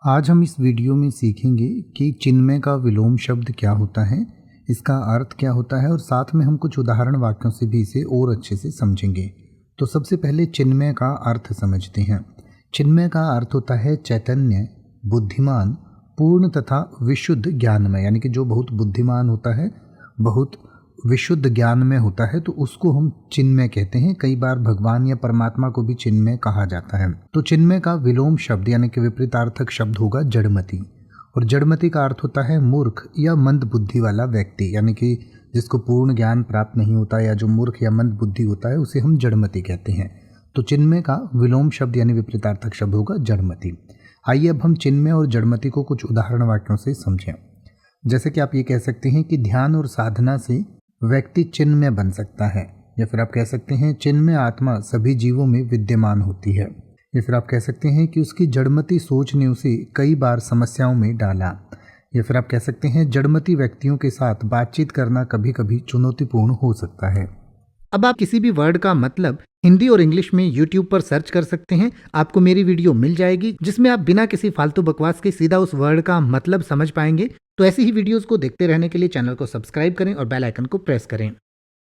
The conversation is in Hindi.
आज हम इस वीडियो में सीखेंगे कि चिन्मय का विलोम शब्द क्या होता है, इसका अर्थ क्या होता है और साथ में हम कुछ उदाहरण वाक्यों से भी इसे और अच्छे से समझेंगे। तो सबसे पहले चिन्मय का अर्थ समझते हैं। चिन्मय का अर्थ होता है चैतन्य, बुद्धिमान, पूर्ण तथा विशुद्ध ज्ञानमय, यानी कि जो बहुत बुद्धिमान होता है, बहुत विशुद्ध ज्ञान में होता है, तो उसको हम चिन्मय कहते हैं। कई बार भगवान या परमात्मा को भी चिन्मय कहा जाता है। तो चिन्मय का विलोम शब्द यानी कि विपरीतार्थक शब्द होगा जड़मति, और जड़मति का अर्थ होता है मूर्ख या मंद बुद्धि वाला व्यक्ति, यानी कि जिसको पूर्ण ज्ञान प्राप्त नहीं होता या जो मूर्ख या मंद बुद्धि होता है उसे हम जड़मति कहते हैं। तो चिन्मय का विलोम शब्द यानी विपरीतार्थक शब्द होगा जड़मति। आइए अब हम चिन्मय और जड़मति को कुछ उदाहरण वाक्यों से समझें। जैसे कि आप ये कह सकते हैं कि ध्यान और साधना से व्यक्ति चिन्मय बन सकता है, या फिर आप कह सकते हैं चिन्मय आत्मा सभी जीवों में विद्यमान होती है, या फिर आप कह सकते हैं कि उसकी जड़मति सोच ने उसे कई बार समस्याओं में डाला, या फिर आप कह सकते हैं जड़मति व्यक्तियों के साथ बातचीत करना कभी कभी चुनौतीपूर्ण हो सकता है। अब आप किसी भी वर्ड का मतलब हिंदी और इंग्लिश में YouTube पर सर्च कर सकते हैं। आपको मेरी वीडियो मिल जाएगी जिसमें आप बिना किसी फालतू बकवास के सीधा उस वर्ड का मतलब समझ पाएंगे। तो ऐसी ही वीडियोस को देखते रहने के लिए चैनल को सब्सक्राइब करें और बेल आइकन को प्रेस करें।